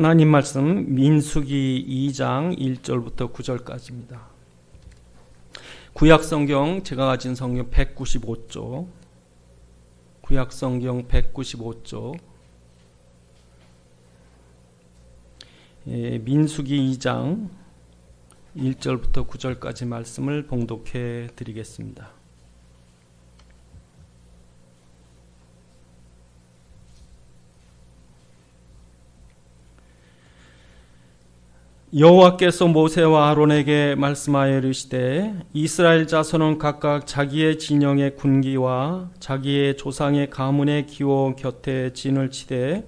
하나님 말씀 민수기 2장 1절부터 9절까지입니다. 구약성경 제가 가진 성경 195쪽, 구약성경 195쪽, 민수기 2장 1절부터 9절까지 말씀을 봉독해 드리겠습니다. 여호와께서 모세와 아론에게 말씀하여 이르시되 이스라엘 자손은 각각 자기의 진영의 군기와 자기의 조상의 가문의 기호 곁에 진을 치되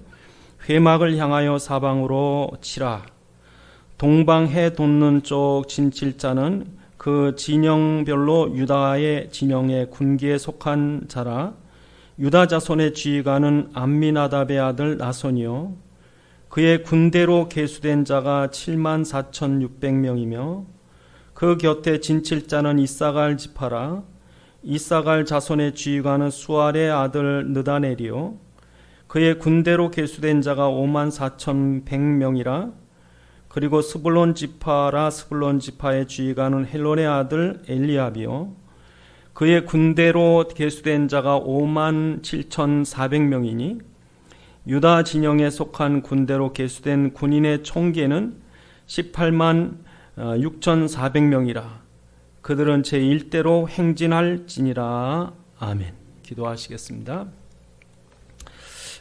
회막을 향하여 사방으로 치라. 동방 해 돋는 쪽 진칠자는 그 진영별로 유다의 진영의 군기에 속한 자라. 유다 자손의 지휘관은 암미나답의 아들 나손이요 그의 군대로 계수된 자가 74,600명이며 그 곁에 진칠자는 이사갈 지파라. 이사갈 자손의 지휘관은 수알의 아들 느다넬이요 그의 군대로 계수된 자가 54,100명이라. 그리고 스불론 지파라. 스불론 지파의 지휘관은 헬론의 아들 엘리압이요 그의 군대로 계수된 자가 57,400명이니 유다 진영에 속한 군대로 계수된 군인의 총계는 186,400명이라. 그들은 제1대로 행진할지니라. 아멘. 기도하시겠습니다.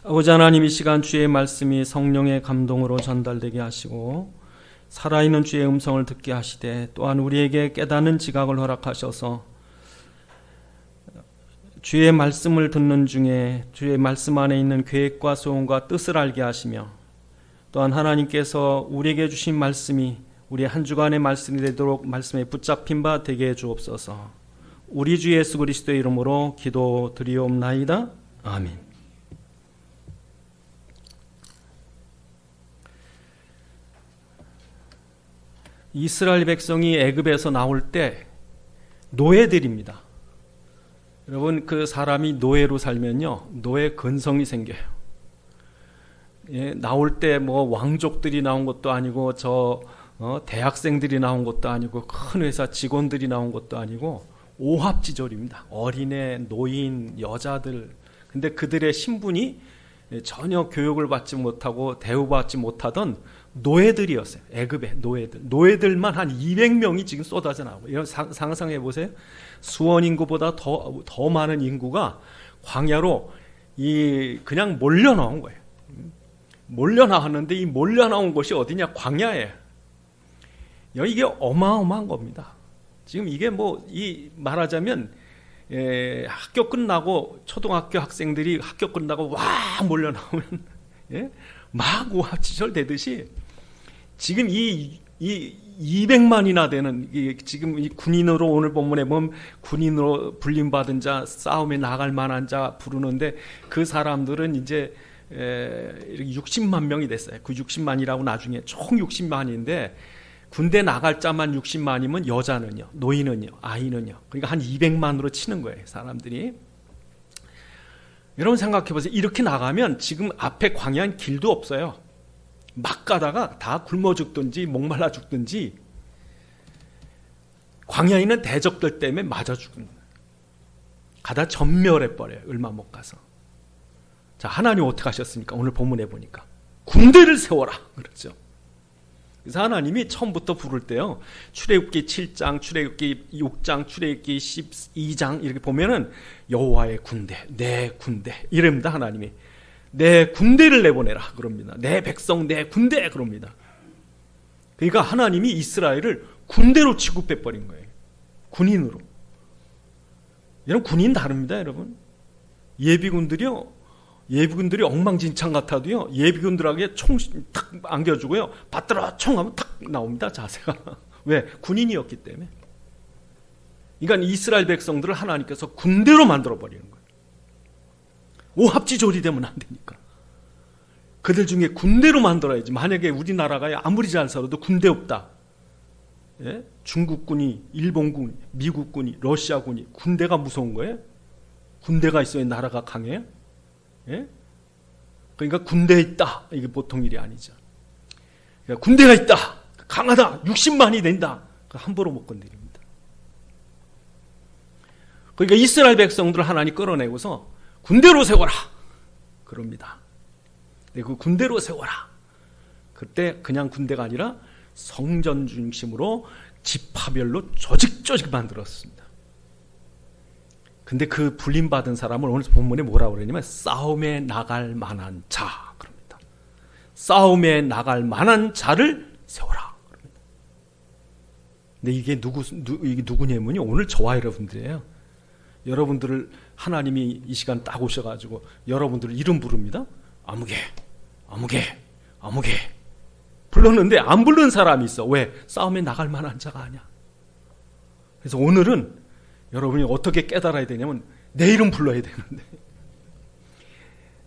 아버지 하나님, 이 시간 주의 말씀이 성령의 감동으로 전달되게 하시고 살아있는 주의 음성을 듣게 하시되 또한 우리에게 깨닫는 지각을 허락하셔서 주의 말씀을 듣는 중에 주의 말씀 안에 있는 계획과 소원과 뜻을 알게 하시며 또한 하나님께서 우리에게 주신 말씀이 우리의 한 주간의 말씀이 되도록 말씀에 붙잡힌 바 되게 해 주옵소서. 우리 주 예수 그리스도의 이름으로 기도드리옵나이다. 아멘. 이스라엘 백성이 애굽에서 나올 때 노예들입니다. 여러분, 그 사람이 노예로 살면요, 노예 근성이 생겨요. 나올 때 뭐 왕족들이 나온 것도 아니고 대학생들이 나온 것도 아니고 큰 회사 직원들이 나온 것도 아니고 오합지졸입니다. 어린애, 노인, 여자들. 근데 그들의 신분이 전혀 교육을 받지 못하고 대우받지 못하던 노예들이었어요. 애굽의 노예들만 한 200명이 지금 쏟아져 나오고. 이런 상상해 보세요. 수원 인구보다 더 많은 인구가 광야로 그냥 몰려 나온 거예요. 몰려 나왔는데 이 몰려 나온 곳이 어디냐? 광야예요. 이게 어마어마한 겁니다. 지금 이게 말하자면 학교 끝나고 초등학교 학생들이 학교 끝나고 와 몰려 나오면 막 오합지졸 되듯이 지금 이 200만이나 되는 지금 이 군인으로 오늘 본문에 보면 군인으로 불림받은 자, 싸움에 나갈 만한 자 부르는데 그 사람들은 이제 60만 명이 됐어요. 그 60만이라고 나중에 총 60만인데 군대 나갈 자만 60만이면 여자는요, 노인은요, 아이는요. 그러니까 한 200만으로 치는 거예요, 사람들이. 여러분 생각해 보세요. 이렇게 나가면 지금 앞에 광야는 길도 없어요. 막 가다가 다 굶어 죽든지 목말라 죽든지 광야에 있는 대적들 때문에 맞아 죽는 거예요. 가다 전멸해 버려요. 얼마 못 가서. 자, 하나님 어떻게 하셨습니까? 오늘 본문에 보니까 군대를 세워라 그렇죠. 그래서 하나님이 처음부터 부를 때요, 출애굽기 7장, 출애굽기 6장, 출애굽기 12장 이렇게 보면은 여호와의 군대, 내 군대 이럽니다. 하나님이 내 군대를 내보내라 그럽니다. 내 백성, 내 군대 그럽니다. 그러니까 하나님이 이스라엘을 군대로 취급해버린 거예요. 군인으로. 여러분, 군인 다릅니다. 여러분, 예비군들이 엉망진창 같아도요, 예비군들에게 총 탁 안겨주고요, 받들어 총 하면 탁 나옵니다. 자세가. 왜? 군인이었기 때문에. 그러니까 이스라엘 백성들을 하나님께서 군대로 만들어버리는 거예요. 오합지졸이 되면 안 되니까. 그들 중에 군대로 만들어야지. 만약에 우리나라가 아무리 잘 살아도 군대 없다. 예? 중국군이, 일본군, 미국군이, 러시아군이 군대가 무서운 거예요? 군대가 있어야 나라가 강해요? 예? 그러니까 군대에 있다. 이게 보통 일이 아니죠. 군대가 있다, 강하다, 60만이 된다, 함부로 못 건드립니다. 그러니까 이스라엘 백성들을 하나님 끌어내고서 군대로 세워라 그럽니다. 그 군대로 세워라. 그때 그냥 군대가 아니라 성전 중심으로 지파별로 조직 만들었습니다. 근데 그 불림받은 사람을 오늘 본문에 뭐라고 그러냐면 싸움에 나갈 만한 자 그럽니다. 싸움에 나갈 만한 자를 세워라 그럽니다. 근데 이게 누구냐면요, 오늘 저와 여러분들이에요. 여러분들을 하나님이 이 시간 딱 오셔가지고 여러분들을 이름 부릅니다. 아무개 불렀는데 안 부른 사람이 있어. 왜? 싸움에 나갈 만한 자가 아니야. 그래서 오늘은 여러분이 어떻게 깨달아야 되냐면 내 이름 불러야 되는데,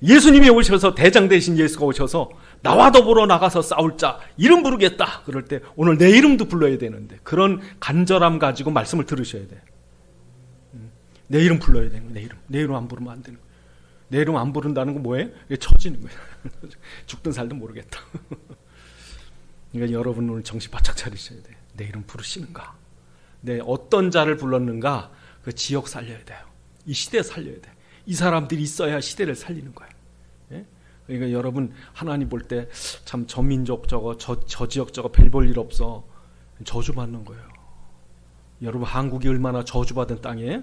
예수님이 오셔서, 대장 대신 예수가 오셔서 나와 더불어 나가서 싸울 자 이름 부르겠다 그럴 때 오늘 내 이름도 불러야 되는데, 그런 간절함 가지고 말씀을 들으셔야 돼. 내 이름 불러야 되는 거야. 내 이름 안 부르면 안 되는 거야. 내 이름 안 부른다는 건 뭐예요? 처지는 거야. 죽든 살든 모르겠다. 그러니까 여러분 오늘 정신 바짝 차리셔야 돼. 내 이름 부르시는가? 내 어떤 자를 불렀는가? 그 지역 살려야 돼요. 이 시대 살려야 돼. 이 사람들이 있어야 시대를 살리는 거예요. 예? 그러니까 여러분 하나님 볼 때 참 저 민족 저거 저 지역 저거 별 볼 일 없어, 저주받는 거예요. 여러분 한국이 얼마나 저주받은 땅이에요?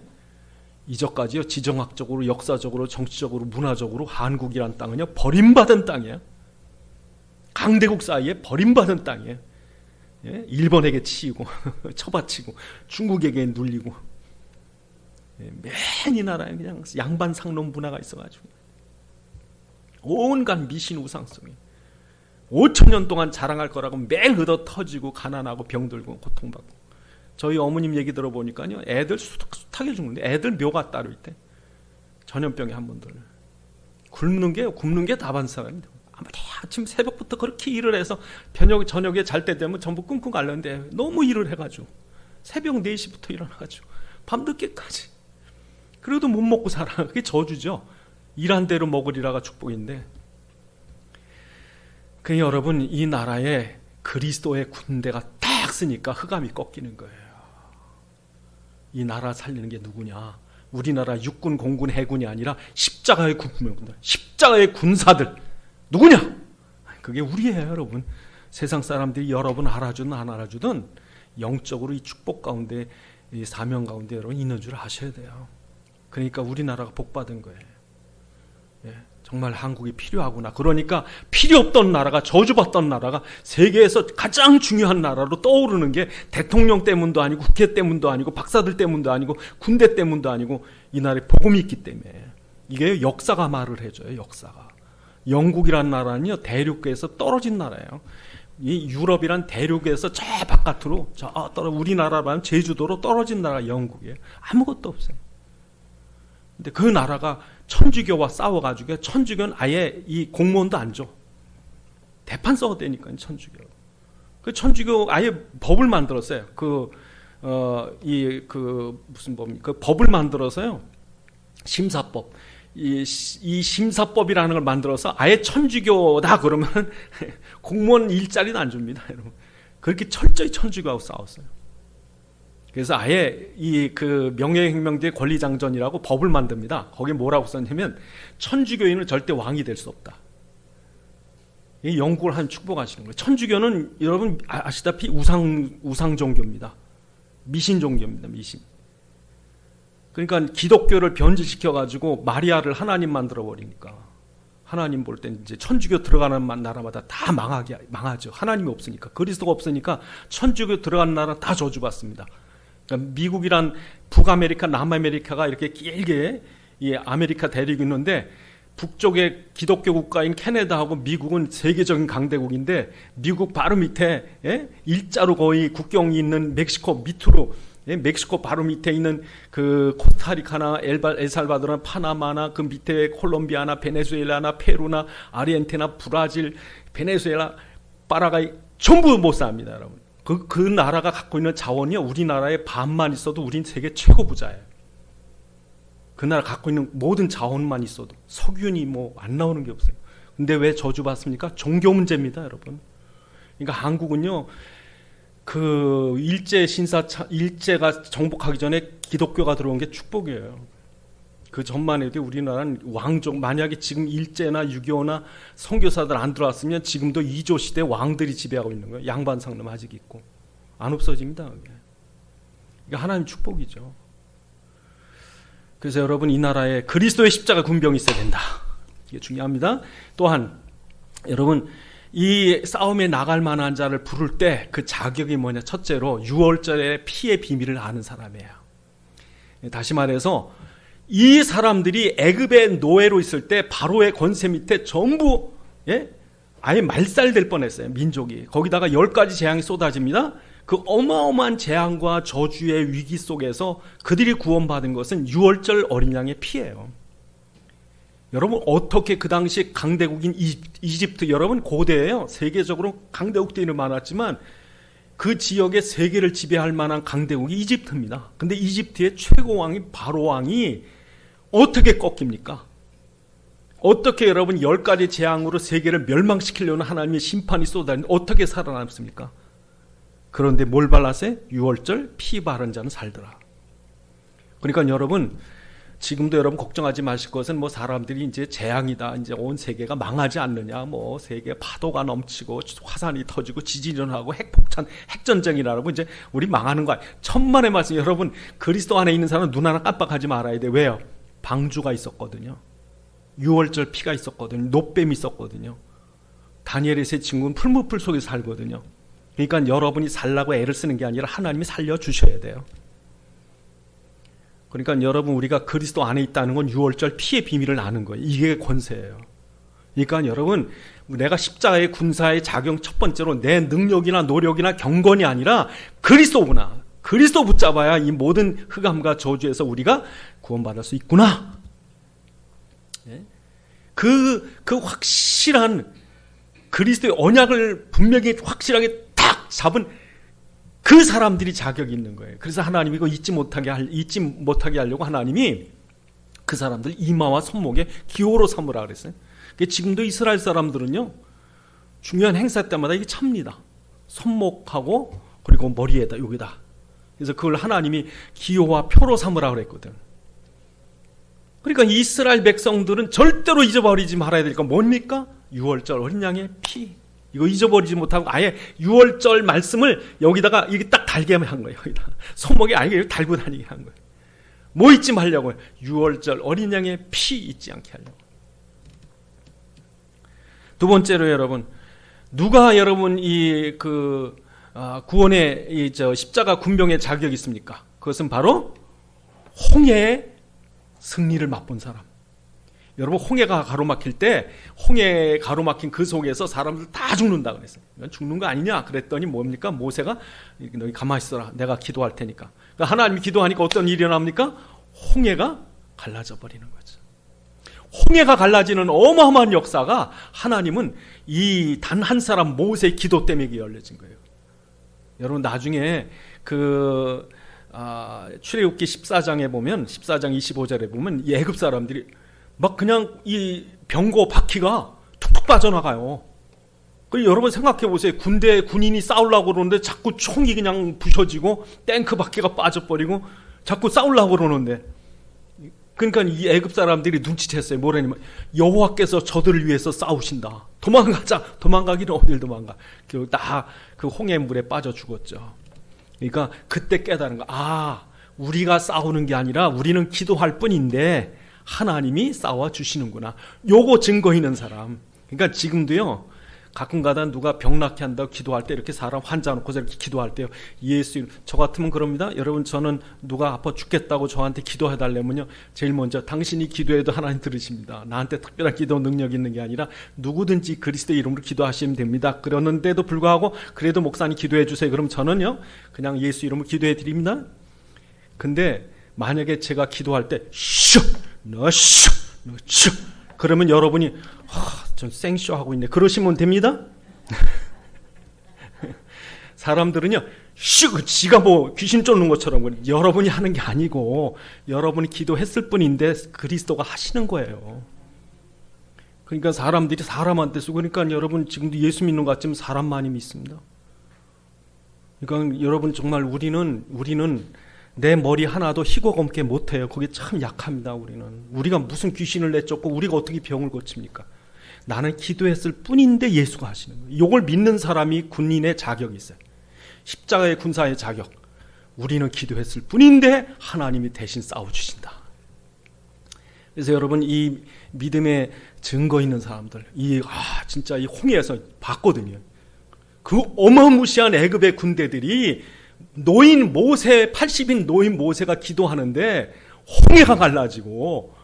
이전까지요, 지정학적으로, 역사적으로, 정치적으로, 문화적으로 한국이란 땅은요 버림받은 땅이에요. 강대국 사이에 버림받은 땅이에요. 예? 일본에게 치이고 처바치고 중국에게 눌리고, 맨 이 나라에 그냥 양반 상놈 문화가 있어가지고 온갖 미신 우상성이 5,000년 동안 자랑할 거라고 매일 얻어 터지고 가난하고 병들고 고통받고. 저희 어머님 얘기 들어보니까요, 애들 숱하게 죽는데 애들 묘가 따로 있대. 전염병에 한 번들 굶는 게 다반사입니다. 아침 새벽부터 그렇게 일을 해서 저녁에 잘 때 되면 전부 끙끙 앓는데 너무 일을 해가지고 새벽 4시부터 일어나가지고 밤늦게까지, 그래도 못 먹고 살아. 그게 저주죠. 일한 대로 먹으리라가 축복인데. 그 여러분, 이 나라에 그리스도의 군대가 딱 쓰니까 흑암이 꺾이는 거예요. 이 나라 살리는 게 누구냐? 우리나라 육군, 공군, 해군이 아니라 십자가의 군병들, 십자가의 군사들. 누구냐? 그게 우리예요, 여러분. 세상 사람들이 여러분 알아주든 안 알아주든 영적으로 이 축복 가운데, 이 사명 가운데 여러분 있는 줄 아셔야 돼요. 그러니까 우리나라가 복받은 거예요. 예, 정말 한국이 필요하구나. 그러니까 필요 없던 나라가, 저주받던 나라가 세계에서 가장 중요한 나라로 떠오르는 게 대통령 때문도 아니고 국회 때문도 아니고 박사들 때문도 아니고 군대 때문도 아니고 이 나라에 복음이 있기 때문에. 이게 역사가 말을 해줘요. 역사가. 영국이란 나라는요, 대륙에서 떨어진 나라예요. 이 유럽이란 대륙에서 저 바깥으로, 우리나라라면 제주도로 떨어진 나라가 영국이에요. 아무것도 없어요. 근데 그 나라가 천주교와 싸워가지고, 천주교는 아예 이 공무원도 안 줘. 대판 써도 되니까요, 천주교. 그 천주교 아예 법을 만들었어요. 무슨 법입니까? 그 법을 만들어서요, 심사법. 이 심사법이라는 걸 만들어서 아예 천주교다 그러면 공무원 일자리는 안 줍니다, 여러분. 그렇게 철저히 천주교하고 싸웠어요. 그래서 아예 명예혁명제 권리장전이라고 법을 만듭니다. 거기에 뭐라고 썼냐면 천주교인은 절대 왕이 될 수 없다. 이 영국을 한 축복하시는 거예요. 천주교는 여러분 아시다시피 우상 종교입니다. 미신 종교입니다. 미신. 그러니까 기독교를 변질시켜가지고 마리아를 하나님 만들어 버리니까, 하나님 볼 땐 이제 천주교 들어가는 나라마다 다 망하죠. 하나님이 없으니까, 그리스도가 없으니까 천주교 들어가는 나라 다 저주받습니다. 그러니까 미국이란 북아메리카, 남아메리카가 이렇게 길게 이 아메리카 대륙이 있는데, 북쪽에 기독교 국가인 캐나다하고 미국은 세계적인 강대국인데, 미국 바로 밑에 일자로 거의 국경이 있는 멕시코 밑으로, 멕시코 바로 밑에 있는 그 코스타리카나 엘살바도르나 파나마나 그 밑에 콜롬비아나 베네수엘라나 페루나 아르헨티나 브라질 베네수엘라 파라과이 전부 못 삽니다, 여러분. 그 나라가 갖고 있는 자원이 우리나라의 반만 있어도 우린 세계 최고 부자예요. 그 나라 갖고 있는 모든 자원만 있어도 석유니 뭐 안 나오는 게 없어요. 근데 왜 저주받습니까? 종교 문제입니다, 여러분. 그러니까 한국은요, 그 일제가 정복하기 전에 기독교가 들어온 게 축복이에요. 그 전만 해도 우리나라는 왕족, 만약에 지금 일제나 6.25나 선교사들 안 들어왔으면 지금도 이조 시대 왕들이 지배하고 있는 거예요. 양반 상름 아직 있고 안 없어집니다. 그게. 그러니까 하나님 축복이죠. 그래서 여러분, 이 나라에 그리스도의 십자가 군병이 있어야 된다. 이게 중요합니다. 또한 여러분, 이 싸움에 나갈 만한 자를 부를 때 그 자격이 뭐냐? 첫째로 유월절의 피의 비밀을 아는 사람이에요. 다시 말해서 이 사람들이 애굽의 노예로 있을 때 바로의 권세 밑에 전부 아예 말살될 뻔했어요. 민족이. 거기다가 10가지 재앙이 쏟아집니다. 그 어마어마한 재앙과 저주의 위기 속에서 그들이 구원받은 것은 유월절 어린 양의 피예요. 여러분, 어떻게 그 당시 강대국인 이집트, 여러분 고대예요. 세계적으로 강대국들이 많았지만 그 지역의 세계를 지배할 만한 강대국이 이집트입니다. 근데 이집트의 최고왕이 바로왕이 어떻게 꺾입니까? 어떻게 여러분 10가지 재앙으로 세계를 멸망시키려는 하나님의 심판이 쏟아지는 어떻게 살아남습니까? 그런데 뭘 발랐어요? 유월절 피 바른 자는 살더라. 그러니까 여러분, 지금도 여러분 걱정하지 마실 것은 뭐 사람들이 이제 재앙이다, 이제 온 세계가 망하지 않느냐, 뭐 세계 파도가 넘치고 화산이 터지고 지진이 일어나고 핵폭탄, 핵전쟁이라고 이제 우리 망하는 거야. 천만의 말씀. 여러분, 그리스도 안에 있는 사람은 눈 하나 깜빡하지 말아야 돼. 왜요? 방주가 있었거든요. 유월절 피가 있었거든요. 노뱀이 있었거든요. 다니엘의 세 친구는 풀무풀 속에 살거든요. 그러니까 여러분이 살라고 애를 쓰는 게 아니라 하나님이 살려주셔야 돼요. 그러니까 여러분, 우리가 그리스도 안에 있다는 건 유월절 피의 비밀을 아는 거예요. 이게 권세예요. 그러니까 여러분, 내가 십자가의 군사의 작용 첫 번째로 내 능력이나 노력이나 경건이 아니라 그리스도구나. 그리스도 붙잡아야 이 모든 흑암과 저주에서 우리가 구원받을 수 있구나. 그 확실한 그리스도의 언약을 분명히 확실하게 딱 잡은 그 사람들이 자격이 있는 거예요. 그래서 하나님이 이거 잊지 못하게 하려고 하나님이 그 사람들 이마와 손목에 기호로 삼으라 그랬어요. 지금도 이스라엘 사람들은요, 중요한 행사 때마다 이게 찹니다. 손목하고 그리고 머리에다, 여기다. 그래서 그걸 하나님이 기호와 표로 삼으라 그랬거든. 그러니까 이스라엘 백성들은 절대로 잊어버리지 말아야 될 건 뭡니까? 유월절 어린 양의 피. 이거 잊어버리지 못하고 아예 유월절 말씀을 여기다가 이게 딱 달게 한 거예요. 여기다 손목에 아예 달고 다니게 한 거예요. 뭐 잊지 말려고요? 유월절 어린 양의 피 잊지 않게 하려고. 두 번째로 여러분, 누가 여러분 이 구원의 이 십자가 군병의 자격이 있습니까? 그것은 바로 홍해의 승리를 맛본 사람. 여러분, 홍해가 가로막힐 때 홍해 가로막힌 그 속에서 사람들 다 죽는다 그랬어요. 죽는 거 아니냐 그랬더니 뭡니까? 모세가 너희 가만히 있어라, 내가 기도할 테니까. 그러니까 하나님이 기도하니까 어떤 일이 일어납니까? 홍해가 갈라져 버리는 거죠. 홍해가 갈라지는 어마어마한 역사가 하나님은 이 단 한 사람 모세의 기도 때문에 열려진 거예요. 여러분, 나중에 출애굽기 14장에 보면, 14장 25절에 보면 이 애굽 사람들이 막 그냥 이 병거 바퀴가 툭툭 빠져나가요. 여러분 생각해 보세요. 군인이 싸우려고 그러는데 자꾸 총이 그냥 부셔지고 탱크 바퀴가 빠져버리고 자꾸 싸우려고 그러는데, 그러니까 이 애굽 사람들이 눈치챘어요. 뭐라냐면 여호와께서 저들을 위해서 싸우신다. 도망가자. 도망가기는 어딜 도망가. 결국 다 그 홍해 물에 빠져 죽었죠. 그러니까 그때 깨달은 거. 우리가 싸우는 게 아니라 우리는 기도할 뿐인데 하나님이 싸워 주시는구나. 요거 증거 있는 사람. 그러니까 지금도요, 가끔가다 누가 병낫게 한다고 기도할 때 이렇게 사람 환자 놓고 이렇게 기도할 때요, 예수 이름, 저 같으면 그럽니다. 여러분, 저는 누가 아파 죽겠다고 저한테 기도해 달라면요, 제일 먼저 당신이 기도해도 하나님 들으십니다. 나한테 특별한 기도 능력이 있는 게 아니라 누구든지 그리스도의 이름으로 기도하시면 됩니다. 그러는데도 불구하고 그래도 목사님 기도해 주세요. 그럼 저는요, 그냥 예수 이름으로 기도해 드립니다. 근데 만약에 제가 기도할 때 그러면 여러분이 전 생쇼 하고 있네, 그러시면 됩니다. 사람들은요, 지가 뭐 귀신 쫓는 것처럼 여러분이 하는 게 아니고 여러분이 기도했을 뿐인데 그리스도가 하시는 거예요. 그러니까 사람들이 사람한테 쓰고, 그러니까 여러분 지금도 예수 믿는 것 같지만 사람 많이 믿습니다. 그러니까 여러분 정말 우리는 내 머리 하나도 희고 검게 못해요. 그게 참 약합니다. 우리가 무슨 귀신을 내쫓고 우리가 어떻게 병을 고칩니까? 나는 기도했을 뿐인데 예수가 하시는 거예요. 이걸 믿는 사람이 군인의 자격이 있어요. 십자가의 군사의 자격. 우리는 기도했을 뿐인데 하나님이 대신 싸워주신다. 그래서 여러분 이 믿음의 증거 있는 사람들, 진짜 이 홍해에서 봤거든요. 그 어마무시한 애굽의 군대들이 노인 모세, 80인 노인 모세가 기도하는데 홍해가 갈라지고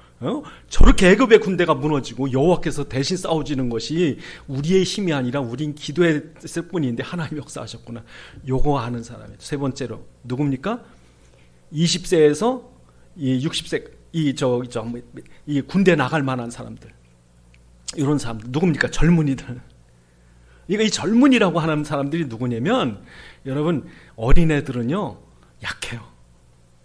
저렇게 애굽의 군대가 무너지고 여호와께서 대신 싸워지는 것이 우리의 힘이 아니라 우린 기도했을 뿐인데 하나님이 역사하셨구나. 요거 아는 사람이에요. 세 번째로 누굽니까? 20세에서 60세 이 군대 나갈 만한 사람들, 이런 사람들 누굽니까? 젊은이들. 이 젊은이라고 하는 사람들이 누구냐면 여러분 어린애들은요 약해요.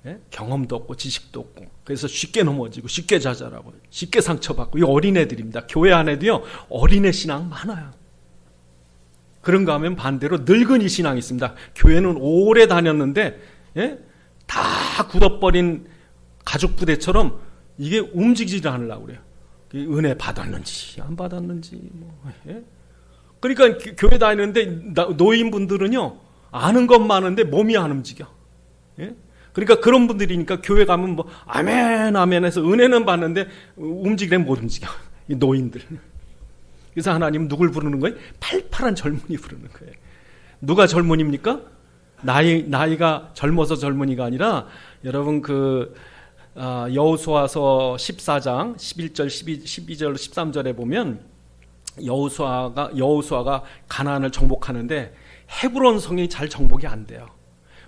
예? 경험도 없고 지식도 없고 그래서 쉽게 넘어지고 쉽게 좌절하고 쉽게 상처받고 이 어린애들입니다. 교회 안에도요 어린애 신앙 많아요. 그런가 하면 반대로 늙은이 신앙이 있습니다. 교회는 오래 다녔는데 다 굳어버린 가죽 부대처럼 이게 움직이지 않으려고 그래요. 은혜 받았는지 안 받았는지 그러니까 교회 다니는데 노인분들은요 아는 것 많은데 몸이 안 움직여. 그러니까 그런 분들이니까 교회 가면 뭐 아멘 아멘 해서 은혜는 받는데 움직이면 못 움직여. 이 노인들. 그래서 하나님은 누굴 부르는 거예요? 팔팔한 젊은이 부르는 거예요. 누가 젊은이입니까? 나이가 젊어서 젊은이가 아니라 여러분 여호수아서 14장 11절 12절 13절에 보면 여호수아가 가나안을 정복하는데 헤브론 성이 잘 정복이 안 돼요.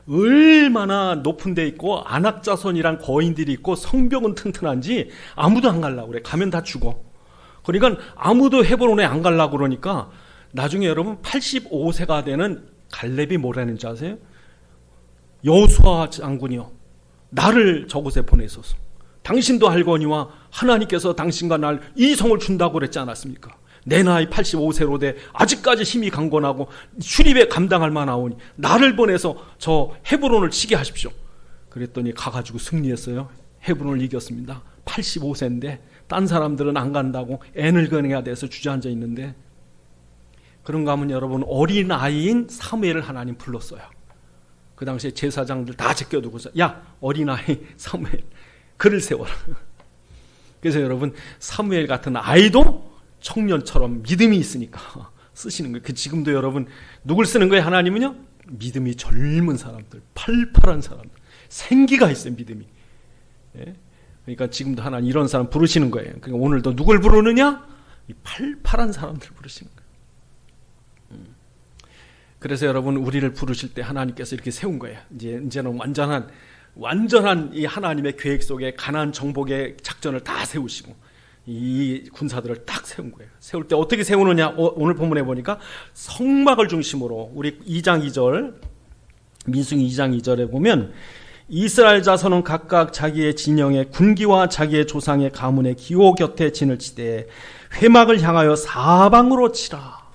얼마나 높은 데 있고 안악자손이란 거인들이 있고 성벽은 튼튼한지 아무도 안 가려고 그래. 가면 다 죽어. 그러니까 아무도 헤브론에 안 가려고 그러니까 나중에 여러분 85세가 되는 갈렙이 뭐라는 줄 아세요? 여호수아 장군이요, 나를 저곳에 보내소서. 당신도 알거니와 하나님께서 당신과 날 이 성을 준다고 그랬지 않았습니까? 내 나이 85세로 돼 아직까지 힘이 강건하고 출입에 감당할 만하오니 나를 보내서 저 헤브론을 치게 하십시오. 그랬더니 가가지고 승리했어요. 헤브론을 이겼습니다. 85세인데 딴 사람들은 안 간다고 애늙은이가 돼서 주저앉아 있는데, 그런가 하면 여러분 어린아이인 사무엘을 하나님 불렀어요. 그 당시에 제사장들 다 제껴두고서 야 어린아이 사무엘 그를 세워라. 그래서 여러분 사무엘 같은 아이도 청년처럼 믿음이 있으니까 쓰시는 거예요. 지금도 여러분 누굴 쓰는 거예요? 하나님은요 믿음이 젊은 사람들, 팔팔한 사람들, 생기가 있어요. 믿음이. 그러니까 지금도 하나님 이런 사람 부르시는 거예요. 그러니까 오늘도 누굴 부르느냐? 이 팔팔한 사람들 부르시는 거예요. 그래서 여러분 우리를 부르실 때 하나님께서 이렇게 세운 거예요. 이제는 완전한 이 하나님의 계획 속에 가나안 정복의 작전을 다 세우시고 이 군사들을 딱 세운 거예요. 세울 때 어떻게 세우느냐? 오늘 본문에 보니까 성막을 중심으로 우리 2장 2절 민수기 2장 2절에 보면 이스라엘 자손은 각각 자기의 진영의 군기와 자기의 조상의 가문의 기호 곁에 진을 치되 회막을 향하여 사방으로 치라.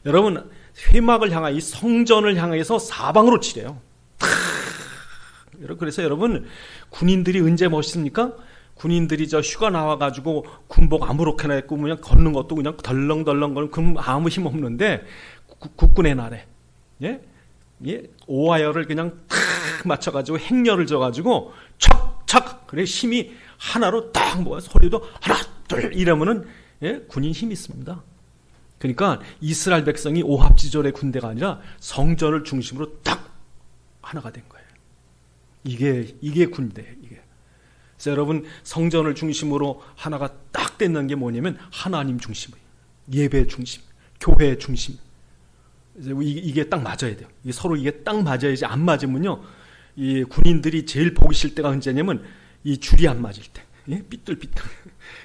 여러분 회막을 향하여 이 성전을 향해서 사방으로 치래요. 그래서 여러분 군인들이 언제 멋있습니까? 군인들이 저 휴가 나와가지고 군복 아무렇게나 입고 그냥 걷는 것도 그냥 덜렁덜렁 거리는 그럼 아무 힘 없는데 국군의 날에 오하열을 그냥 탁 맞춰가지고 행렬을 져가지고 척척 그래 힘이 하나로 딱 모아 소리도 하나 둘 이러면은 군인 힘이 있습니다. 그러니까 이스라엘 백성이 오합지졸의 군대가 아니라 성전을 중심으로 딱 하나가 된 거예요. 이게 군대예요. 이게. 그래서 여러분 성전을 중심으로 하나가 딱 됐는 게 뭐냐면 하나님 중심이에요. 예배 중심, 교회 중심. 이게 딱 맞아야 돼요. 서로 이게 딱 맞아야지. 안 맞으면요, 이 군인들이 제일 보기 싫을 때가 언제냐면 이 줄이 안 맞을 때, 삐뚤삐뚤.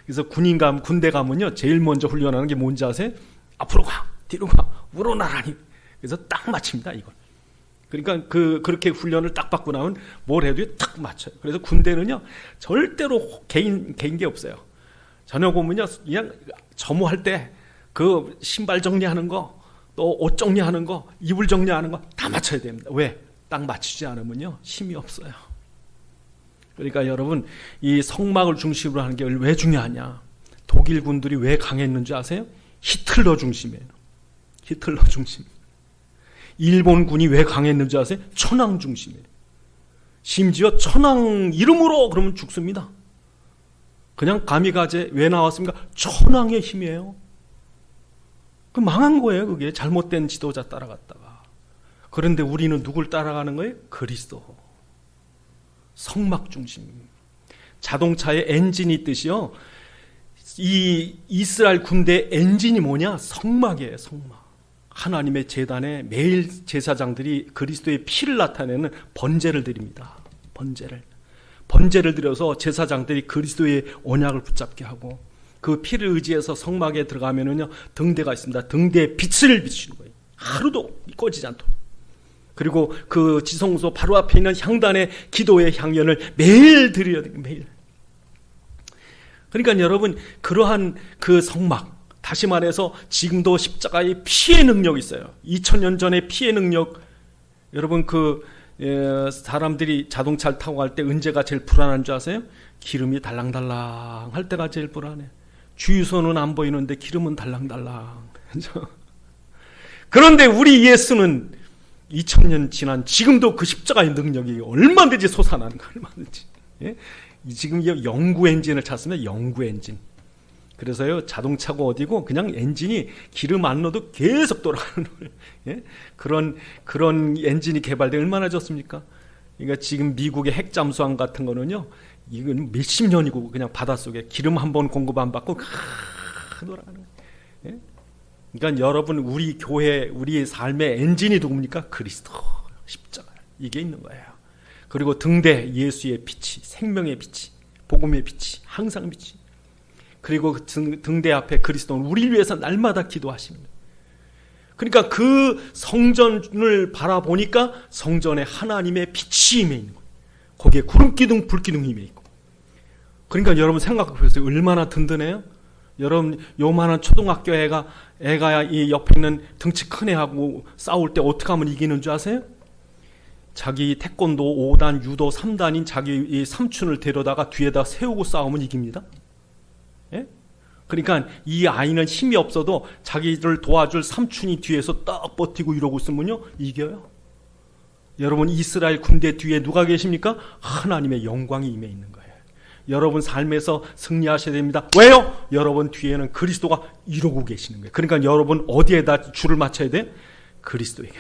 그래서 군대 가면요, 제일 먼저 훈련하는 게 뭔지 아세요? 앞으로 가, 뒤로 가, 우러나라니. 그래서 딱 맞춥니다, 이걸. 그러니까 그렇게 훈련을 딱 받고 나면 뭘 해도 딱 맞춰요. 그래서 군대는요 절대로 개인 게 없어요. 저녁 오면요 그냥 점호할 때 그 신발 정리하는 거, 또 옷 정리하는 거, 이불 정리하는 거 다 맞춰야 됩니다. 왜? 딱 맞추지 않으면요 힘이 없어요. 그러니까 여러분, 이 성막을 중심으로 하는 게 왜 중요하냐? 독일 군들이 왜 강했는지 아세요? 히틀러 중심이에요. 히틀러 중심. 일본 군이 왜 강했는지 아세요? 천황 중심이에요. 심지어 천황 이름으로 그러면 죽습니다. 그냥 가미가제 왜 나왔습니까? 천황의 힘이에요. 그 망한 거예요. 그게 잘못된 지도자 따라갔다가. 그런데 우리는 누굴 따라가는 거예요? 그리스도. 성막 중심. 자동차의 엔진이 있듯이요, 이 이스라엘 군대 엔진이 뭐냐? 성막이에요. 성막. 하나님의 제단에 매일 제사장들이 그리스도의 피를 나타내는 번제를 드립니다. 번제를 드려서 제사장들이 그리스도의 언약을 붙잡게 하고, 그 피를 의지해서 성막에 들어가면은요 등대가 있습니다. 등대에 빛을 비추는 거예요. 하루도 꺼지지 않도록. 그리고 그 지성소 바로 앞에 있는 향단의 기도의 향연을 매일 드려야 돼요. 매일. 그러니까 여러분, 그러한 그 성막, 다시 말해서 지금도 십자가의 피의 능력이 있어요. 2000년 전의 피의 능력. 여러분, 사람들이 자동차를 타고 갈 때 언제가 제일 불안한 줄 아세요? 기름이 달랑달랑 할 때가 제일 불안해. 주유소는 안 보이는데 기름은 달랑달랑. 그런데 우리 예수는 2000년 지난 지금도 그 십자가의 능력이 얼마든지 솟아나는 거예요. 얼마든지. 예? 지금 연구 엔진을 찾으면 연구 엔진. 그래서요, 자동차가 어디고 그냥 엔진이 기름 안 넣어도 계속 돌아가는 거예요. 예? 그런 엔진이 개발돼 얼마나 좋습니까? 그러니까 지금 미국의 핵잠수함 같은 거는요, 이건 몇십 년이고 그냥 바닷속에 기름 한 번 공급 안 받고 돌아가는 거예요. 예? 그러니까 여러분, 우리 교회, 우리의 삶의 엔진이 누굽니까? 그리스도, 십자가. 이게 있는 거예요. 그리고 등대, 예수의 빛이, 생명의 빛이, 복음의 빛이, 항상 빛이. 그리고 그 등대 앞에 그리스도는 우리를 위해서 날마다 기도하십니다. 그러니까 그 성전을 바라보니까 성전에 하나님의 빛이 임해 있는 거예요. 거기에 구름기둥, 불기둥이 임해 있고. 그러니까 여러분 생각해 보세요. 얼마나 든든해요? 여러분, 요만한 초등학교 애가 이 옆에 있는 덩치 큰 애하고 싸울 때 어떻게 하면 이기는 줄 아세요? 자기 태권도 5단, 유도 3단인 자기 이 삼촌을 데려다가 뒤에다 세우고 싸우면 이깁니다. 예? 그러니까 이 아이는 힘이 없어도 자기를 도와줄 삼촌이 뒤에서 딱 버티고 이러고 있으면요, 이겨요. 여러분, 이스라엘 군대 뒤에 누가 계십니까? 하나님의 영광이 임해 있는 거예요. 여러분 삶에서 승리하셔야 됩니다. 왜요? 여러분 뒤에는 그리스도가 이러고 계시는 거예요. 그러니까 여러분 어디에다 줄을 맞춰야 돼? 그리스도에게.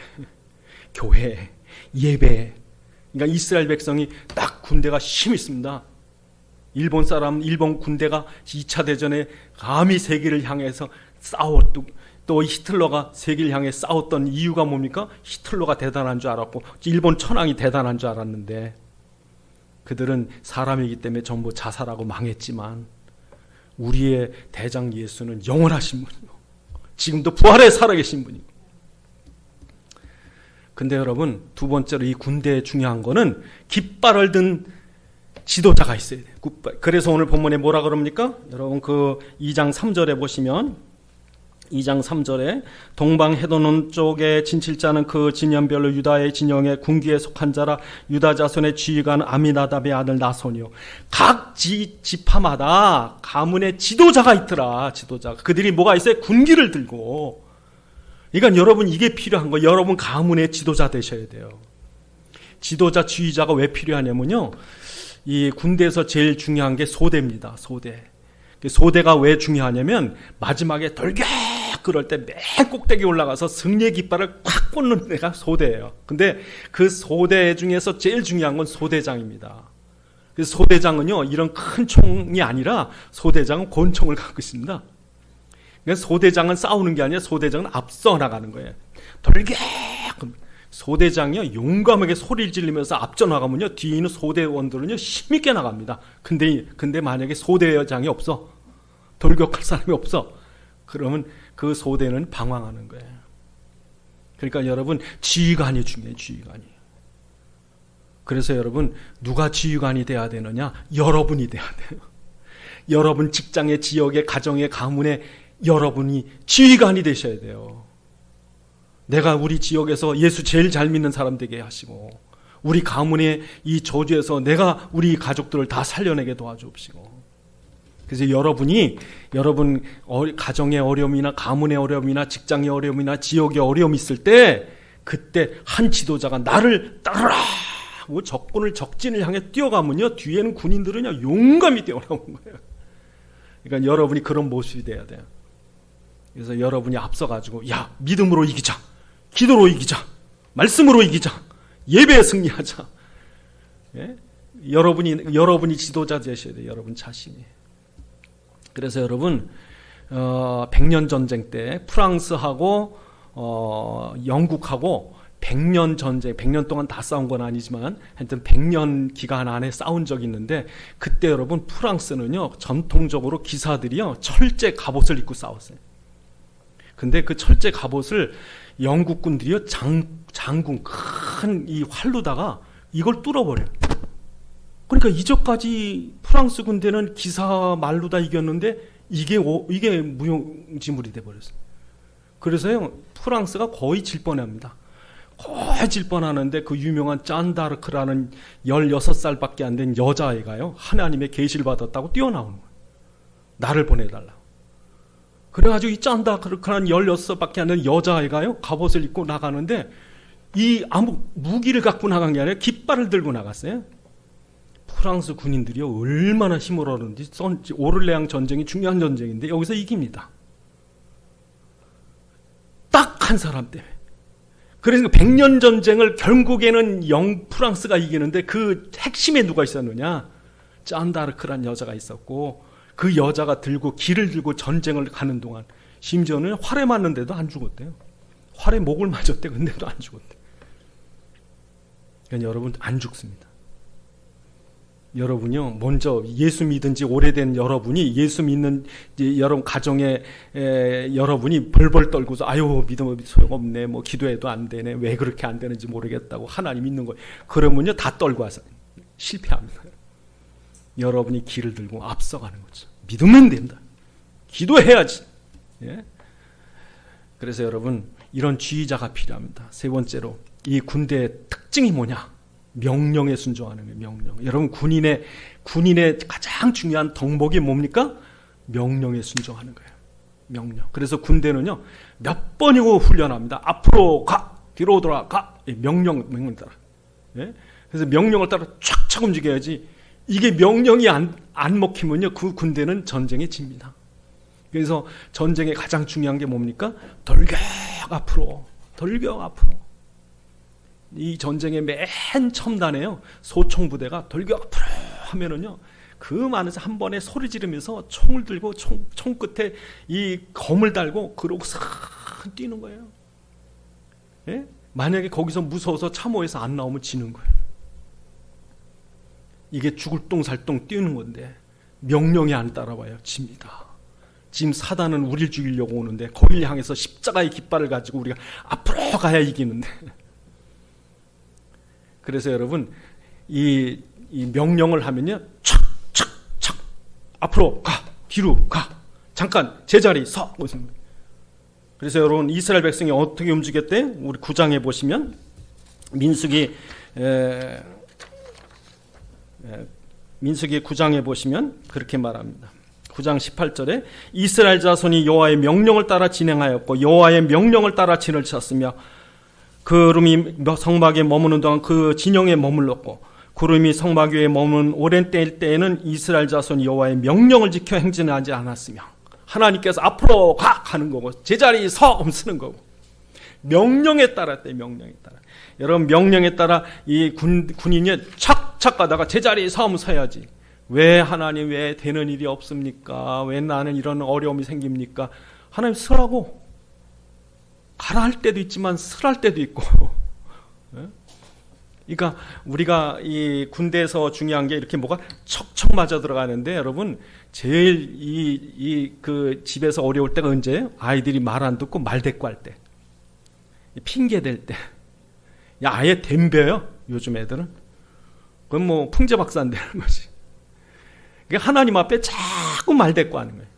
교회, 예배. 그러니까 이스라엘 백성이 딱 군대가 힘이 있습니다. 일본 군대가 2차 대전에 감히 세계를 향해서 싸웠고, 또 히틀러가 세계를 향해 싸웠던 이유가 뭡니까? 히틀러가 대단한 줄 알았고 일본 천황이 대단한 줄 알았는데, 그들은 사람이기 때문에 전부 자살하고 망했지만 우리의 대장 예수는 영원하신 분이고 지금도 부활해 살아계신 분이고. 근데 여러분, 두 번째로 이 군대에 중요한 거는 깃발을 든 지도자가 있어야 돼요. 그래서 오늘 본문에 뭐라 그럽니까? 여러분 그 2장 3절에 보시면, 2장 3절에 동방 해돋는 쪽에 진칠자는 그 진영별로 유다의 진영의 군기에 속한 자라. 유다 자손의 지휘관 아미나답의 아들 나손이요. 각 지파마다 가문의 지도자가 있더라. 지도자가. 그들이 뭐가 있어요? 군기를 들고. 그러니까 여러분, 이게 필요한 거예요. 여러분 가문의 지도자 되셔야 돼요. 지도자, 지휘자가 왜 필요하냐면요, 이 군대에서 제일 중요한 게 소대입니다. 소대가 왜 중요하냐면 마지막에 돌격 그럴 때 맨 꼭대기 올라가서 승리의 깃발을 꽉 꽂는 데가 소대예요. 근데 그 소대 중에서 제일 중요한 건 소대장입니다. 그래서 소대장은요, 이런 큰 총이 아니라 소대장은 권총을 갖고 있습니다. 그래서 소대장은 싸우는 게 아니라 소대장은 앞서 나가는 거예요. 돌격! 소대장이요, 용감하게 소리를 지르면서 앞져 나가면요, 뒤에 있는 소대원들은요 힘있게 나갑니다. 근데 만약에 소대장이 없어, 돌격할 사람이 없어, 그러면 그 소대는 방황하는 거예요. 그러니까 여러분, 지휘관이 중요해요. 지휘관이. 그래서 여러분, 누가 지휘관이 돼야 되느냐? 여러분이 돼야 돼요. 여러분 직장의, 지역의, 가정의, 가문의 여러분이 지휘관이 되셔야 돼요. 내가 우리 지역에서 예수 제일 잘 믿는 사람 되게 하시고, 우리 가문의 이 저주에서 내가 우리 가족들을 다 살려내게 도와주옵시고. 그래서 여러분 가정의 어려움이나 가문의 어려움이나 직장의 어려움이나 지역의 어려움이 있을 때, 그때 한 지도자가 나를 따르라 하고 적진을 향해 뛰어가면요, 뒤에는 군인들은요 용감히 뛰어나오는 거예요. 그러니까 여러분이 그런 모습이 돼야 돼요. 그래서 여러분이 앞서가지고, 야, 믿음으로 이기자, 기도로 이기자, 말씀으로 이기자, 예배에 승리하자. 예? 여러분이 지도자 되셔야 돼요. 여러분 자신이. 그래서 여러분, 100년 전쟁 때 프랑스하고 영국하고 100년 전쟁, 100년 동안 다 싸운 건 아니지만 하여튼 100년 기간 안에 싸운 적이 있는데, 그때 여러분 프랑스는요 전통적으로 기사들이요 철제 갑옷을 입고 싸웠어요. 근데 그 철제 갑옷을 영국군들이요 장군 큰 이 활로다가 이걸 뚫어버려요. 그러니까 이전까지 프랑스 군대는 기사 말로 다 이겼는데 이게 무용지물이 돼버렸어요. 그래서요 프랑스가 거의 질 뻔합니다. 거의 질 뻔하는데 그 유명한 짠다르크라는 16살밖에 안 된 여자아이가요 하나님의 계시를 받았다고 뛰어나오는 거예요. 나를 보내달라고. 그래가지고 이 짠다르크라는 16살밖에 안 된 여자아이가요 갑옷을 입고 나가는데, 이 아무 무기를 갖고 나간 게 아니라 깃발을 들고 나갔어요. 프랑스 군인들이요 얼마나 힘을 얻었는지. 오를레앙 전쟁이 중요한 전쟁인데 여기서 이깁니다. 딱 한 사람 때문에. 그래서 100년 전쟁을 결국에는 프랑스가 이기는데 그 핵심에 누가 있었느냐? 짠다르크란 여자가 있었고, 그 여자가 길을 들고 전쟁을 가는 동안 심지어는 활에 맞는데도 안 죽었대요. 활에 목을 맞았대. 근데도 안 죽었대. 그러니까 여러분 안 죽습니다. 여러분요 먼저 예수 믿은 지 오래된 여러분이, 예수 믿는 여러분 가정에 여러분이 벌벌 떨고서 아유 믿음 소용없네, 뭐 기도해도 안 되네, 왜 그렇게 안 되는지 모르겠다고 하나님 믿는 거예요. 그러면요 다 떨고 와서 실패합니다. 여러분이 길을 들고 앞서가는 거죠. 믿으면 된다. 기도해야지. 예? 그래서 여러분 이런 지휘자가 필요합니다. 세 번째로, 이 군대의 특징이 뭐냐? 명령에 순종하는 거예요. 명령. 여러분 군인의 가장 중요한 덕목이 뭡니까? 명령에 순종하는 거예요. 명령. 그래서 군대는요 몇 번이고 훈련합니다. 앞으로 가, 뒤로 돌아가. 명령 따라. 예? 그래서 명령을 따라 촥촥 움직여야지. 이게 명령이 안 먹히면요 그 군대는 전쟁에 집니다. 그래서 전쟁의 가장 중요한 게 뭡니까? 돌격 앞으로, 돌격 앞으로. 이 전쟁의 맨 첨단에요 소총부대가 돌격 앞으로 하면은요 그 많은 한 번에 소리 지르면서 총을 들고 총 끝에 이 검을 달고 그러고 싹 뛰는 거예요. 예? 만약에 거기서 무서워서 참호에서 안 나오면 지는 거예요. 이게 죽을 똥살똥 뛰는 건데 명령에 안 따라와요 집니다. 지금 사단은 우리를 죽이려고 오는데 거기를 향해서 십자가의 깃발을 가지고 우리가 앞으로 가야 이기는데. 그래서 여러분 이 명령을 하면요 촥촥촥 앞으로 가, 뒤로 가, 잠깐 제자리 서. 그래서 여러분 이스라엘 백성이 어떻게 움직였대? 우리 9장에 보시면 민수기 9장에 보시면 그렇게 말합니다. 9장 18절에 이스라엘 자손이 여호와의 명령을 따라 진행하였고 여호와의 명령을 따라 진을 쳤으며 구름이 성막에 머무는 동안 그 진영에 머물렀고 구름이 성막 위에 머무는 오랜 때에는 이스라엘 자손이 여호와의 명령을 지켜 행진하지 않았으며, 하나님께서 앞으로 가 하는 거고 제자리 서 쓰는 거고 명령에 따랐대. 명령에 따라. 여러분 명령에 따라 이 군인이 착착 가다가 제자리 서야지. 왜 하나님 왜 되는 일이 없습니까? 왜 나는 이런 어려움이 생깁니까? 하나님 서라고. 가라 할 때도 있지만 서할 때도 있고. 그러니까 우리가 이 군대에서 중요한 게 이렇게 뭐가 척척 맞아 들어가는데, 여러분 제일 그 집에서 어려울 때가 언제예요? 아이들이 말 안 듣고 말대꾸 할 때, 핑계 댈 때. 야 아예 덤벼요 요즘 애들은. 그건 뭐 풍제박산 되는 거지. 하나님 앞에 자꾸 말대꾸 하는 거예요.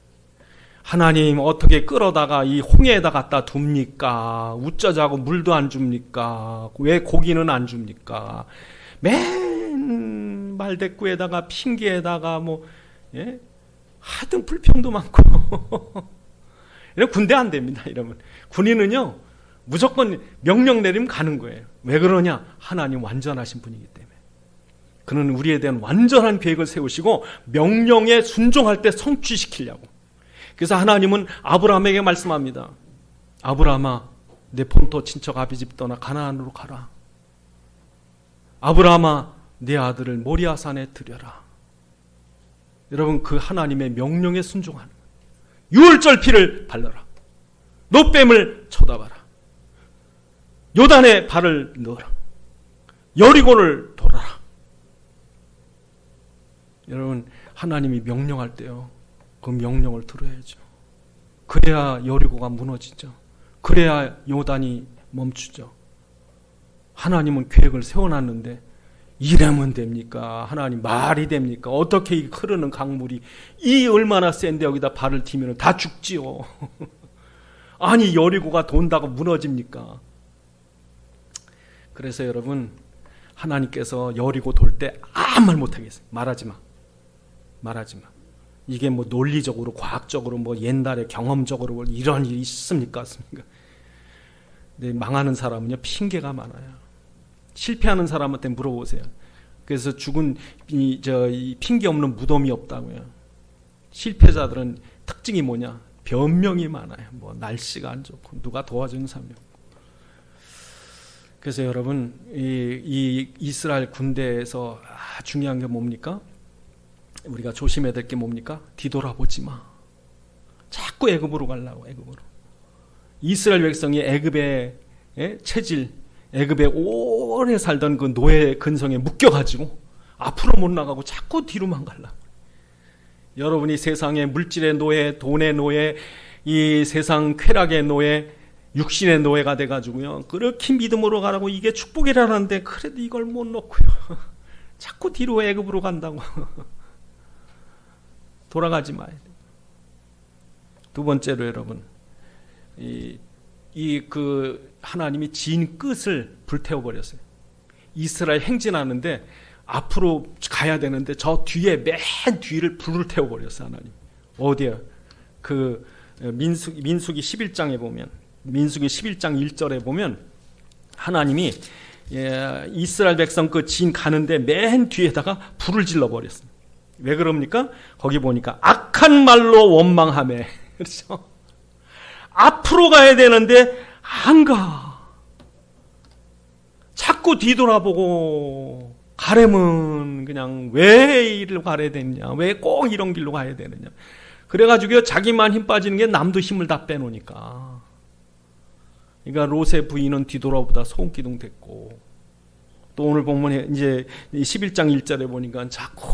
하나님 어떻게 끌어다가 이 홍해에다 갖다 둡니까? 우쩌자고 물도 안 줍니까? 왜 고기는 안 줍니까? 맨 말대꾸에다가 핑계에다가 뭐 하여튼 불평도 많고 이런 군대 안 됩니다. 이러면 군인은요 무조건 명령 내리면 가는 거예요. 왜 그러냐? 하나님 완전하신 분이기 때문에. 그는 우리에 대한 완전한 계획을 세우시고 명령에 순종할 때 성취시키려고. 그래서 하나님은 아브라함에게 말씀합니다. 아브라함아, 내 본토 친척 아비집 떠나 가나안으로 가라. 아브라함아, 내 아들을 모리아산에 드려라. 여러분, 그 하나님의 명령에 순종하는 거예요. 유월절 피를 발라라. 노뱀을 쳐다봐라. 요단에 발을 넣어라. 여리고를 돌아라. 여러분, 하나님이 명령할 때요, 그 명령을 들어야죠. 그래야 여리고가 무너지죠. 그래야 요단이 멈추죠. 하나님은 계획을 세워놨는데 이러면 됩니까? 하나님 말이 됩니까? 어떻게 이 흐르는 강물이 이 얼마나 센데 여기다 발을 디면 다 죽지요. 아니 여리고가 돈다고 무너집니까? 그래서 여러분, 하나님께서 여리고 돌 때 아무 말 못하겠어요. 말하지 마. 이게 뭐 논리적으로 과학적으로 뭐 옛날에 경험적으로 이런 일이 있습니까? 근데 망하는 사람은요 핑계가 많아요. 실패하는 사람한테 물어보세요. 그래서 죽은 이 핑계 없는 무덤이 없다고요. 실패자들은 특징이 뭐냐? 변명이 많아요. 뭐 날씨가 안 좋고 누가 도와주는 사람이 없고. 그래서 여러분, 이 이스라엘 군대에서 중요한 게 뭡니까? 우리가 조심해야 될 게 뭡니까? 뒤돌아보지 마. 자꾸 애굽으로 가려고. 애굽으로. 이스라엘 백성이 애굽의 체질, 애굽에 오래 살던 그 노예 근성에 묶여가지고 앞으로 못 나가고 자꾸 뒤로만 가려고. 여러분이 세상의 물질의 노예, 돈의 노예, 이 세상 쾌락의 노예, 육신의 노예가 돼가지고요, 그렇게 믿음으로 가라고 이게 축복이라는데 그래도 이걸 못 놓고요 자꾸 뒤로 애굽으로 간다고. 돌아가지 마야 돼. 두 번째로 여러분, 그 하나님이 진 끝을 불태워 버렸어요. 이스라엘 행진하는데 앞으로 가야 되는데 저 뒤에 맨 뒤를 불을 태워 버렸어요. 하나님. 어디야? 그 민수기 11장에 보면, 민수기 11장 1절에 보면 하나님이 이스라엘 백성 그 진 가는데 맨 뒤에다가 불을 질러 버렸어요. 왜 그럽니까? 거기 보니까 악한 말로 원망하며. 그렇죠? 앞으로 가야 되는데 안 가. 자꾸 뒤돌아보고 가려면 그냥 왜 이리로 가야 되느냐, 왜 꼭 이런 길로 가야 되느냐. 그래가지고 자기만 힘 빠지는 게 남도 힘을 다 빼놓으니까. 그러니까 롯의 부인은 뒤돌아보다 소금기둥 됐고, 또 오늘 보면 이제 11장 1절에 보니까 자꾸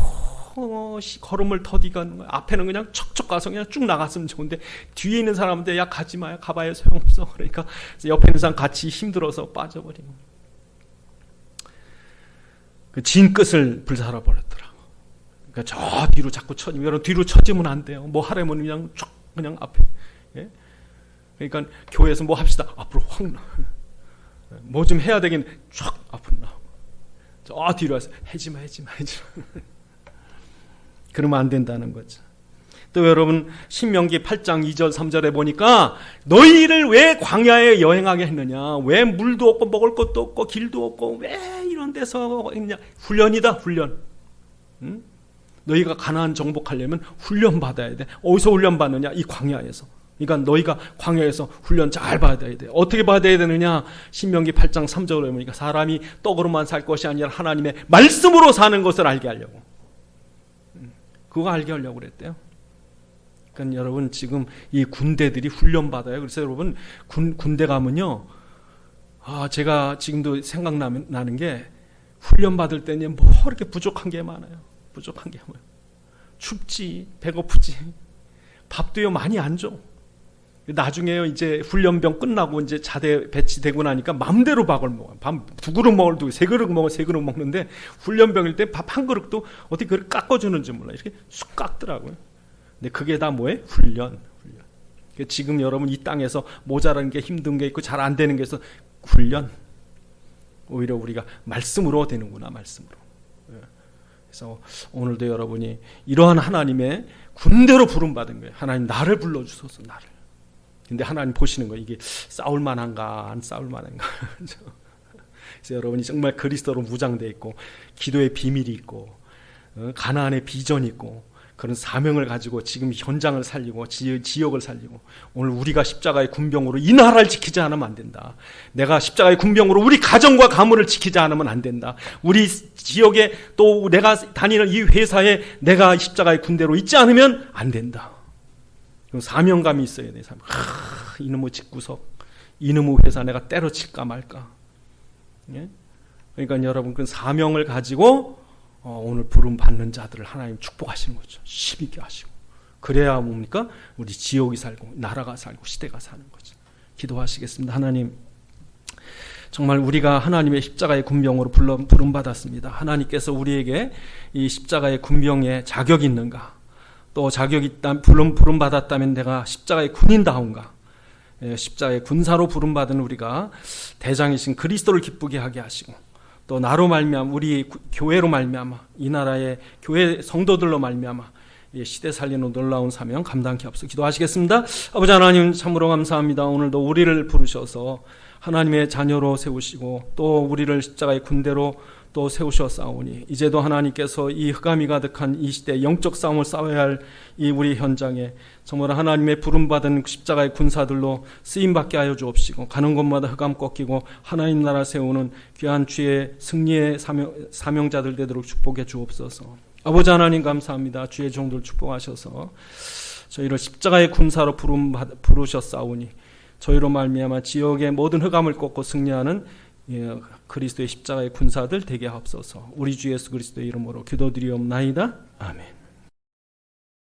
걸음을 더디가는 거야. 앞에는 그냥 척척 가서 그냥 쭉 나갔으면 좋은데 뒤에 있는 사람한테 야 가지 마요, 가봐야 소용없어. 그러니까 옆에 있는 사람 같이 힘들어서 빠져버리고, 그 진 끝을 불살아 버렸더라고. 그러니까 저 뒤로 자꾸 쳐지면, 여러분 뒤로 쳐지면 안 돼요. 뭐 하려면 그냥 쭉 그냥 앞에. 예? 그러니까 교회에서 뭐 합시다. 앞으로 확 나. 뭐 좀 해야 되긴 쫙 앞으로 나오고, 저 뒤로 와서 해지마. 그러면 안 된다는 거죠. 또 여러분, 신명기 8장 2절 3절에 보니까 너희를 왜 광야에 여행하게 했느냐, 왜 물도 없고 먹을 것도 없고 길도 없고 왜 이런 데서 했냐. 훈련이다, 훈련. 응? 너희가 가나안 정복하려면 훈련 받아야 돼. 어디서 훈련 받느냐? 이 광야에서. 그러니까 너희가 광야에서 훈련 잘 받아야 돼. 어떻게 받아야 되느냐? 신명기 8장 3절에 보니까 사람이 떡으로만 살 것이 아니라 하나님의 말씀으로 사는 것을 알게 하려고. 그거 알게 하려고 그랬대요. 그러니까 여러분, 지금 이 군대들이 훈련 받아요. 그래서 여러분, 군대 가면요, 제가 지금도 생각나는 게, 훈련 받을 때는 뭐 이렇게 부족한 게 많아요. 부족한 게 뭐예요? 춥지, 배고프지, 밥도요 많이 안 줘. 나중에요, 이제 훈련병 끝나고 이제 자대 배치되고 나니까 맘대로 밥을 먹어요. 밥 두 그릇 먹을 때 세 그릇 먹어, 세 그릇 먹는데 훈련병일 때 밥 한 그릇도 어떻게 그걸 깎아주는지 몰라. 이렇게 쑥 깎더라고요. 근데 그게 다 뭐예요? 훈련. 지금 여러분 이 땅에서 모자란 게 힘든 게 있고 잘 안 되는 게 있어 훈련. 오히려 우리가 말씀으로 되는구나, 말씀으로. 그래서 오늘도 여러분이 이러한 하나님의 군대로 부름받은 거예요. 하나님 나를 불러주소서, 나를. 근데 하나님 보시는 거예요. 이게 싸울 만한가 안 싸울 만한가. 그래서 여러분이 정말 그리스도로 무장되어 있고 기도의 비밀이 있고 가나안의 비전이 있고 그런 사명을 가지고 지금 현장을 살리고 지역을 살리고 오늘 우리가 십자가의 군병으로 이 나라를 지키지 않으면 안 된다. 내가 십자가의 군병으로 우리 가정과 가문을 지키지 않으면 안 된다. 우리 지역에 또 내가 다니는 이 회사에 내가 십자가의 군대로 있지 않으면 안 된다. 그럼 사명감이 있어야 돼. 이놈의 집구석, 이놈의 회사 내가 때려칠까 말까. 예? 그러니까 여러분 그 사명을 가지고 오늘 부름 받는 자들을 하나님 축복하시는 거죠. 힘있게 하시고. 그래야 뭡니까? 우리 지역이 살고 나라가 살고 시대가 사는 거죠. 기도하시겠습니다. 하나님, 정말 우리가 하나님의 십자가의 군병으로 부름 받았습니다. 하나님께서 우리에게 이 십자가의 군병에 자격이 있는가? 또 자격이 있다, 부름 받았다면 내가 십자가의 군인다운가? 십자가의 군사로 부름 받은 우리가 대장이신 그리스도를 기쁘게 하게 하시고 또 나로 말미암아 우리 교회로 말미암아 이 나라의 교회 성도들로 말미암아 시대 살리는 놀라운 사명 감당케 하옵소서. 기도하시겠습니다. 아버지 하나님 참으로 감사합니다. 오늘도 우리를 부르셔서 하나님의 자녀로 세우시고 또 우리를 십자가의 군대로 또 세우셨사오니 이제도 하나님께서 이 흑암이 가득한 이 시대 영적 싸움을 싸워야 할 이 우리 현장에 정말 하나님의 부름받은 십자가의 군사들로 쓰임받게 하여 주옵시고 가는 곳마다 흑암 꺾이고 하나님 나라 세우는 귀한 주의 승리의 사명자들 되도록 축복해 주옵소서. 아버지 하나님 감사합니다. 주의 종들 축복하셔서 저희를 십자가의 군사로 부르셨사오니 저희로 말미암아 지역의 모든 흑암을 꺾고 승리하는 그리스도의 십자가의 군사들 되게 하옵소서. 우리 주 예수 그리스도의 이름으로 기도드리옵나이다. 아멘.